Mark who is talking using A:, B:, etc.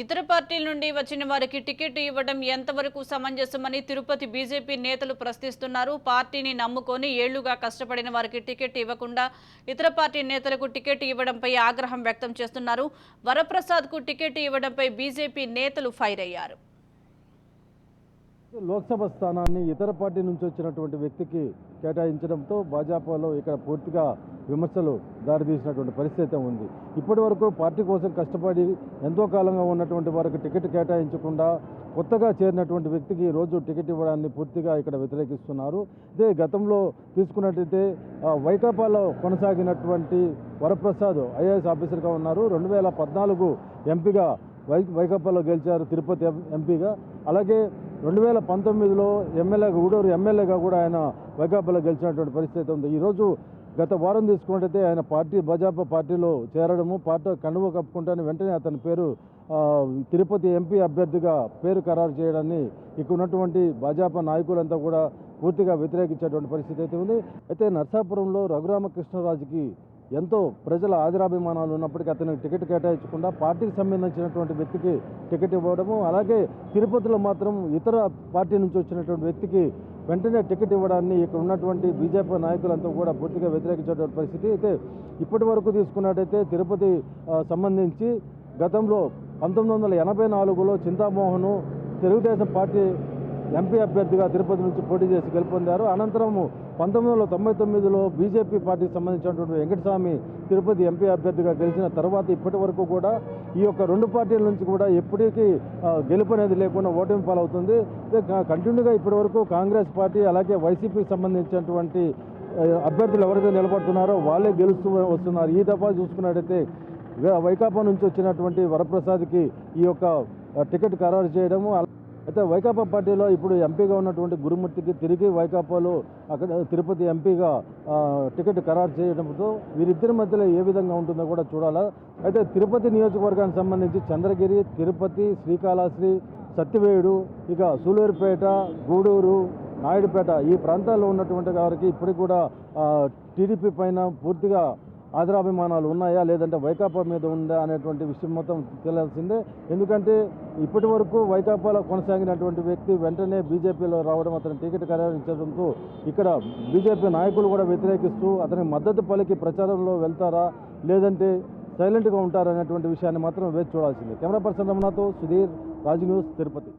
A: ఇతర పార్టీల నుండి వచ్చిన వారికి టికెట్ ఇవ్వడం ఎంతవరకు సమంజసమని తిరుపతి బీజేపీ నేతలు ప్రశ్నిస్తున్నారు. పార్టీని నమ్ముకొని ఏళ్లుగా కష్టపడిన వారికి టికెట్ ఇవ్వకుండా ఇతర పార్టీ నేతలకు టికెట్ ఇవ్వడంపై ఆగ్రహం వ్యక్తం చేస్తున్నారు. వరప్రసాద్కు టికెట్ ఇవ్వడంపై బీజేపీ నేతలు ఫైర్ అయ్యారు.
B: లోక్సభ స్థానాన్ని ఇతర పార్టీ నుంచి వచ్చినటువంటి వ్యక్తికి కేటాయించడంతో భాజపాలో ఇక్కడ పూర్తిగా విమర్శలు దారితీసినటువంటి పరిస్థితి ఉంది. ఇప్పటి వరకు పార్టీ కోసం కష్టపడి ఎంతో కాలంగా ఉన్నటువంటి వారికి టికెట్ కేటాయించకుండా కొత్తగా చేరినటువంటి వ్యక్తికి రోజు టికెట్ ఇవ్వడాన్ని పూర్తిగా ఇక్కడ వ్యతిరేకిస్తున్నారు. ఇదే గతంలో తీసుకున్నట్టయితే వైకాపాలో కొనసాగినటువంటి వరప్రసాద్ ఐఏఎస్ ఆఫీసర్గా ఉన్నారు. 2014 ఎంపీగా వైకాపాలో గెలిచారు, తిరుపతి ఎంపీగా. అలాగే 2019లో గూడూరు ఎమ్మెల్యేగా కూడా ఆయన వైకాపాలో గెలిచినటువంటి పరిస్థితి ఉంది. ఈరోజు గత వారం తీసుకున్నట్టయితే ఆయన భాజపా పార్టీలో చేరడము, పార్టీ కండువ కప్పుకుంటానే వెంటనే అతని పేరు తిరుపతి ఎంపీ అభ్యర్థిగా పేరు ఖరారు చేయడాన్ని ఇక్కడ ఉన్నటువంటి భాజపా నాయకులంతా కూడా పూర్తిగా వ్యతిరేకించేటువంటి పరిస్థితి అయితే ఉంది. అయితే నర్సాపురంలో రఘురామకృష్ణరాజుకి ఎంతో ప్రజల ఆదరాభిమానాలు ఉన్నప్పటికీ అతనికి టికెట్ కేటాయించకుండా పార్టీకి సంబంధించినటువంటి వ్యక్తికి టికెట్ ఇవ్వడము, అలాగే తిరుపతిలో మాత్రం ఇతర పార్టీ నుంచి వచ్చినటువంటి వ్యక్తికి వెంటనే టికెట్ ఇవ్వడాన్ని ఇక్కడ ఉన్నటువంటి బీజేపీ నాయకులంతా కూడా పూర్తిగా వ్యతిరేకించేటువంటి పరిస్థితి. అయితే ఇప్పటి వరకు తీసుకున్నట్టయితే తిరుపతి సంబంధించి గతంలో 1984లో చింతామోహన్ తెలుగుదేశం పార్టీ ఎంపీ అభ్యర్థిగా తిరుపతి నుంచి పోటీ చేసి గెలుపొందారు. అనంతరం 1999లో బీజేపీ పార్టీకి సంబంధించినటువంటి వెంకటస్వామి తిరుపతి ఎంపీ అభ్యర్థిగా గెలిచిన తర్వాత ఇప్పటి వరకు కూడా ఈ యొక్క రెండు పార్టీల నుంచి కూడా ఎప్పటికీ గెలుపు అనేది లేకుండా ఓటమి పాలవుతుంది. కంటిన్యూగా ఇప్పటి వరకు కాంగ్రెస్ పార్టీ అలాగే వైసీపీకి సంబంధించినటువంటి అభ్యర్థులు ఎవరైతే నిలబడుతున్నారో వాళ్ళే గెలుస్తూ వస్తున్నారు. ఈ దఫా చూసుకున్నట్టయితే వైకాపా నుంచి వచ్చినటువంటి వరప్రసాద్కి ఈ యొక్క టికెట్ ఖరారు చేయడము. అయితే వైకాపా పార్టీలో ఇప్పుడు ఎంపీగా ఉన్నటువంటి గురుమూర్తికి తిరిగి వైకాపాలో అక్కడ తిరుపతి ఎంపీగా టికెట్ ఖరారు చేయడంతో వీరిద్దరి మధ్యలో ఏ విధంగా ఉంటుందో కూడా చూడాలా. అయితే తిరుపతి నియోజకవర్గానికి సంబంధించి చంద్రగిరి, తిరుపతి, శ్రీకాళహస్తి, సత్యవేడు, ఇక సూలూరుపేట, గూడూరు, నాయుడుపేట ఈ ప్రాంతాల్లో ఉన్నటువంటి వారికి ఇప్పటికి కూడా టీడీపీ పైన పూర్తిగా ఆదరాభిమానాలు ఉన్నాయా లేదంటే వైకాపా మీద ఉందా అనేటువంటి విషయం మొత్తం తెలియాల్సిందే. ఎందుకంటే ఇప్పటి వరకు వైకాపాలో కొనసాగినటువంటి వ్యక్తి వెంటనే బీజేపీలో రావడం, అతని టికెట్ ఖరారించడంతో ఇక్కడ బీజేపీ నాయకులు కూడా వ్యతిరేకిస్తూ అతనికి మద్దతు పలికి ప్రచారంలో వెళ్తారా లేదంటే సైలెంట్గా ఉంటారా అనేటువంటి విషయాన్ని మాత్రం వేచి చూడాల్సిందే. కెమెరా పర్సన్ రమణతో సుధీర్, రాజు న్యూస్, తిరుపతి.